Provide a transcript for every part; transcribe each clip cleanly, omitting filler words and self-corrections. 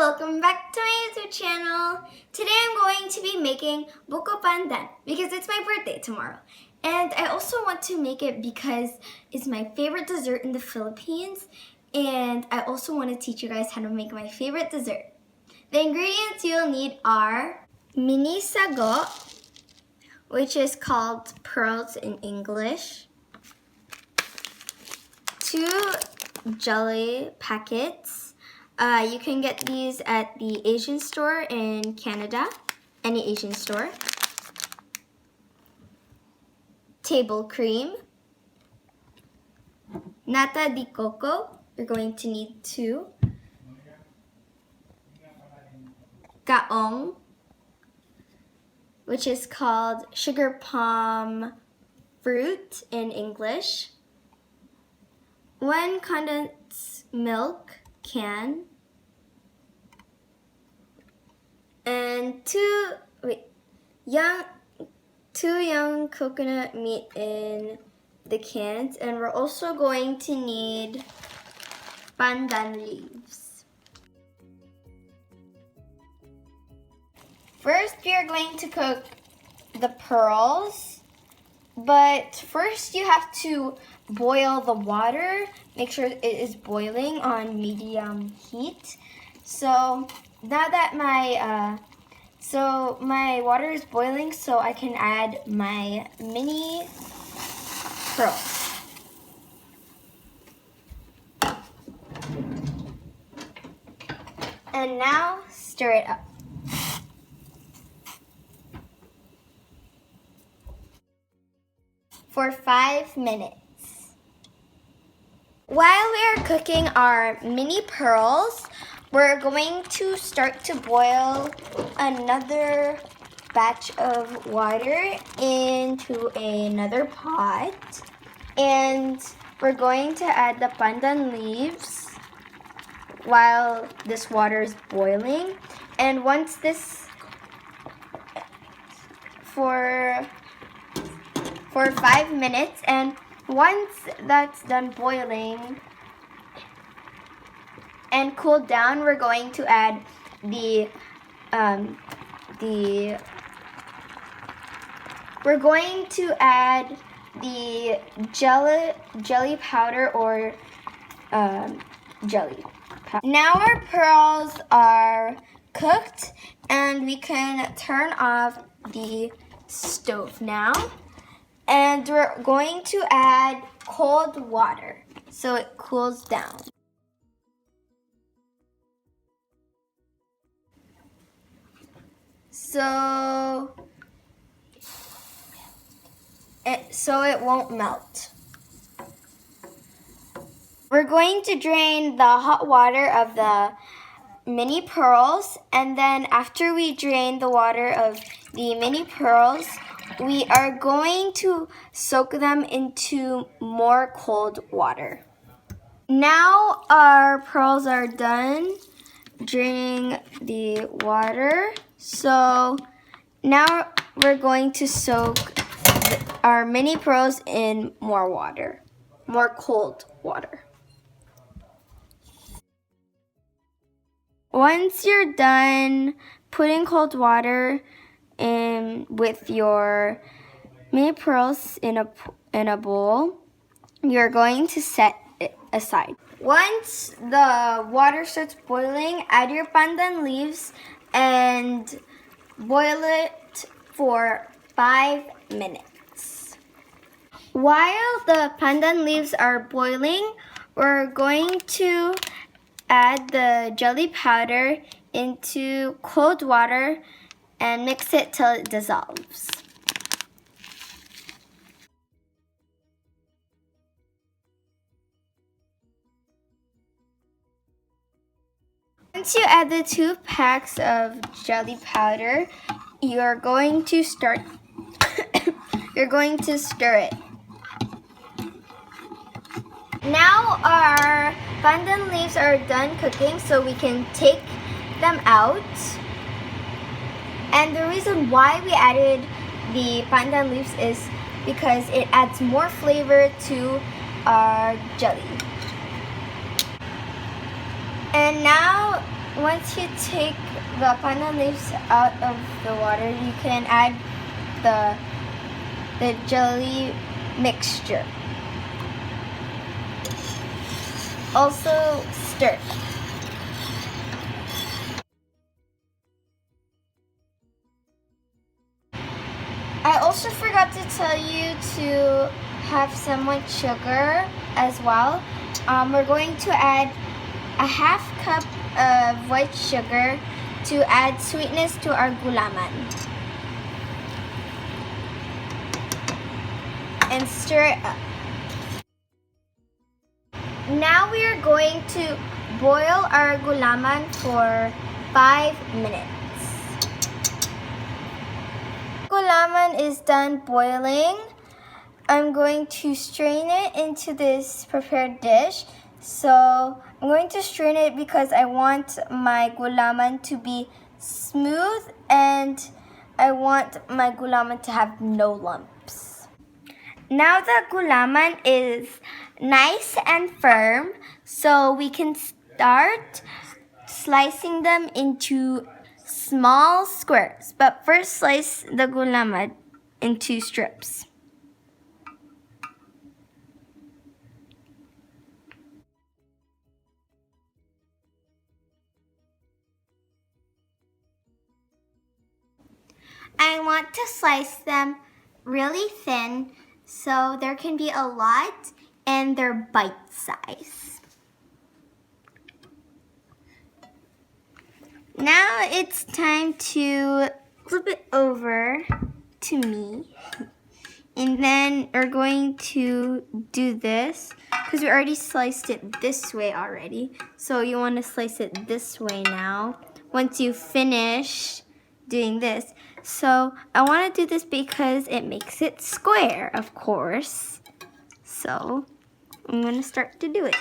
welcome back to my YouTube channel. Today I'm going to be making Buko Pandan because it's my birthday tomorrow. And I also want to make it because it's my favorite dessert in the Philippines. And I also want to teach you guys how to make my favorite dessert. The ingredients you'll need are mini sago, which is called pearls in English, 2 jelly packets. You can get these at the Asian store in Canada, any Asian store. Table cream. Nata de coco, you're going to need 2. Kaong, which is called sugar palm fruit in English. 1 condensed milk can. And 2 young coconut meat in the cans, and we're also going to need pandan leaves. First, we are going to cook the pearls, but first you have to boil the water. Make sure it is boiling on medium heat. So now that my water is boiling, so I can add my mini pearls. And now stir it up. For 5 minutes. While we are cooking our mini pearls, we're going to start to boil another batch of water into another pot. And we're going to add the pandan leaves while this water is boiling. And once this, for 5 minutes, and once that's done boiling and cooled down, we're going to add the jelly powder or jelly powder. Now our pearls are cooked, and we can turn off the stove now. And we're going to add cold water so it cools down. So it won't melt. We're going to drain the hot water of the mini pearls, and then after we drain the water of the mini pearls, we are going to soak them into more cold water. Now our pearls are done draining the water. So now we're going to soak our mini pearls in more water, more cold water. Once you're done putting cold water in with your mini pearls in a bowl, you're going to set it aside. Once the water starts boiling, add your pandan leaves and boil it for 5 minutes. While the pandan leaves are boiling, we're going to add the jelly powder into cold water and mix it till it dissolves. Once you add the 2 packs of jelly powder, you're going to stir it. Now our pandan leaves are done cooking, so we can take them out. And the reason why we added the pandan leaves is because it adds more flavor to our jelly. And now once you take the pandan leaves out of the water, you can add the jelly mixture. Also stir. I also forgot to tell you to have some white sugar as well. We're going to add a half cup of white sugar to add sweetness to our gulaman. And stir it up. Now we are going to boil our gulaman for 5 minutes. Gulaman is done boiling. I'm going to strain it into this prepared dish. So I'm going to strain it because I want my gulaman to be smooth and I want my gulaman to have no lumps. Now the gulaman is nice and firm, so we can start slicing them into small squares. But first slice the gulaman into strips. I want to slice them really thin so there can be a lot and they're bite size. Now it's time to flip it over to me. And then we're going to do this because we already sliced it this way already. So you want to slice it this way now once you finish doing this. So I want to do this because it makes it square, of course. So I'm going to start to do it.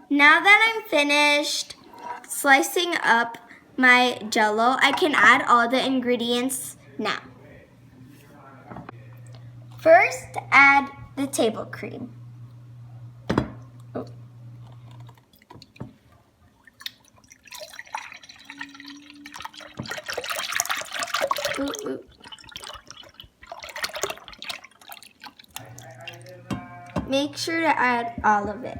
Now that I'm finished slicing up my jello, I can add all the ingredients now. First, add the table cream. Make sure to add all of it.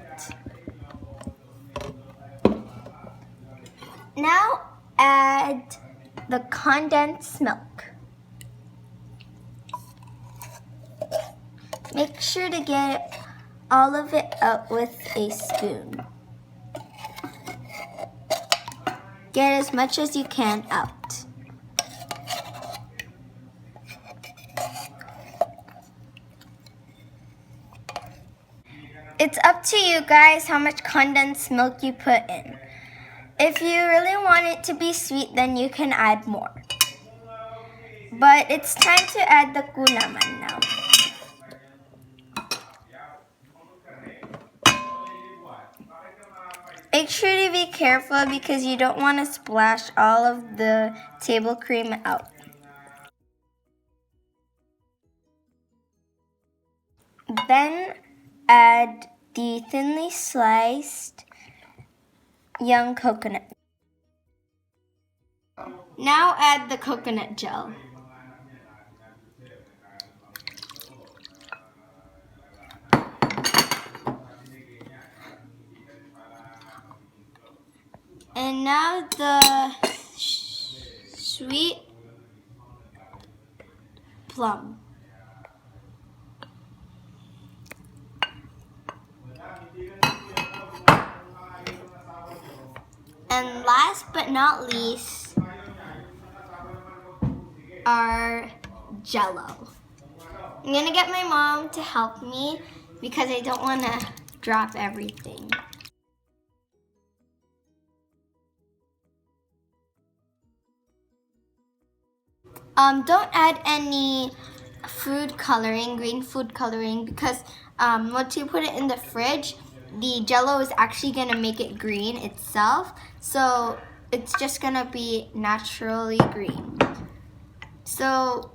Now add the condensed milk. Make sure to get all of it out with a spoon. Get as much as you can out. It's up to you guys how much condensed milk you put in. If you really want it to be sweet, then you can add more. But it's time to add the gulaman now. Make sure to be careful because you don't want to splash all of the table cream out. Then add the thinly sliced young coconut. Now add the coconut gel. And now the sweet plum. And last but not least, our jello. I'm gonna get my mom to help me because I don't wanna drop everything. Don't add any food coloring, green food coloring, because once you put it in the fridge, the jello is actually gonna make it green itself. So it's just gonna be naturally green. So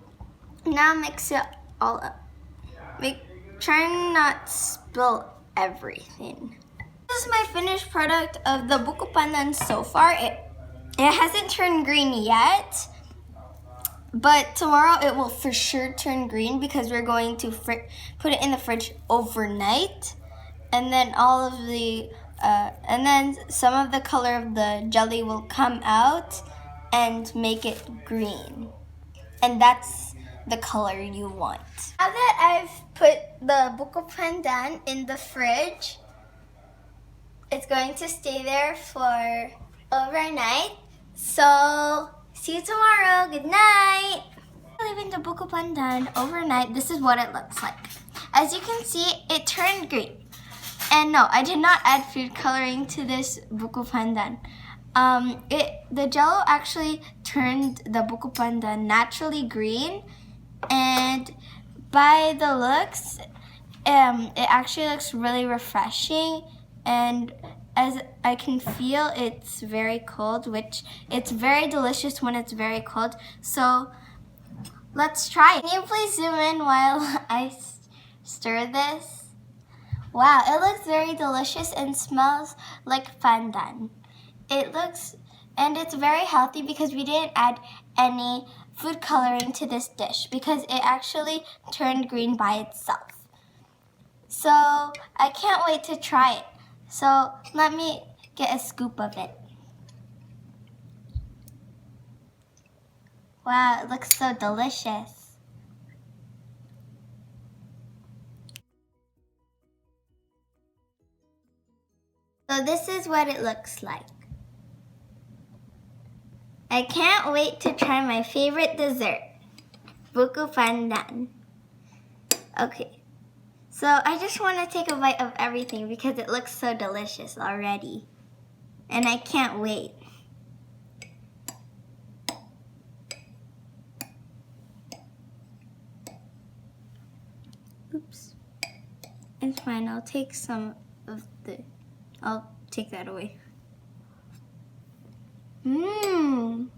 now mix it all up. Try not spill everything. This is my finished product of the Buko Pandan so far. It hasn't turned green yet, but tomorrow it will for sure turn green because we're going to put it in the fridge overnight, and then and then some of the color of the jelly will come out and make it green, and that's the color you want. Now that I've put the Buko Pandan in the fridge, it's going to stay there for overnight. So see you tomorrow. Good night. Leaving the Buko Pandan overnight, this is what it looks like. As you can see, it turned green. And no, I did not add food coloring to this Buko Pandan. The jello actually turned the Buko Pandan naturally green, and by the looks, it actually looks really refreshing, and as I can feel, it's very cold, which it's very delicious when it's very cold. So let's try it. Can you please zoom in while I stir this? Wow, it looks very delicious and smells like pandan. And it's very healthy because we didn't add any food coloring to this dish because it actually turned green by itself. So I can't wait to try it. So let me get a scoop of it. Wow, it looks so delicious. So this is what it looks like. I can't wait to try my favorite dessert, Buko Pandan. Okay, so I just want to take a bite of everything because it looks so delicious already. And I can't wait. Oops. It's fine, I'll take I'll take that away. Mmm.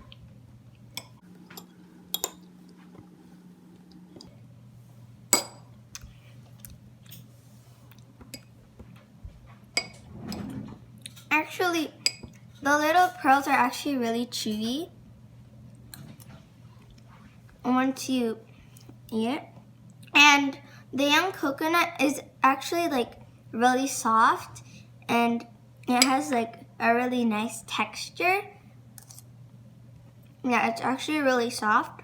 Actually, the little pearls are actually really chewy once you eat it. And the young coconut is actually like really soft, and it has like a really nice texture. Yeah, it's actually really soft.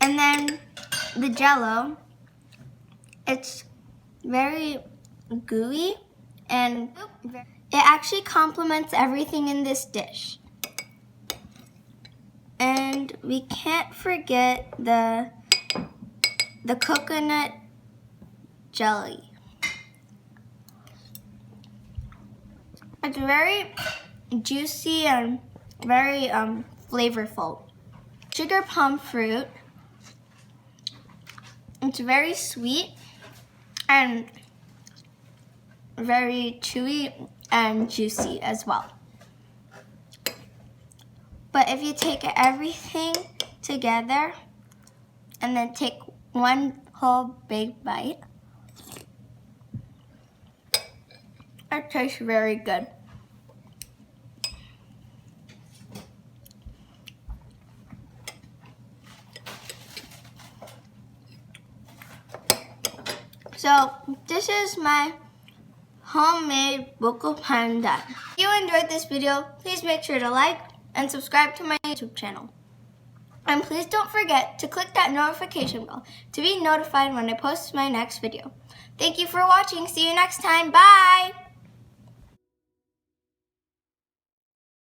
And then the jello, it's very gooey, and it actually complements everything in this dish. And we can't forget the coconut jelly. It's very juicy and very flavorful. Sugar plum fruit. It's very sweet and very chewy and juicy as well. But if you take everything together and then take one whole big bite, it tastes very good. So this is my homemade Buko Pandan. If you enjoyed this video, please make sure to like and subscribe to my YouTube channel. And please don't forget to click that notification bell to be notified when I post my next video. Thank you for watching. See you next time. Bye!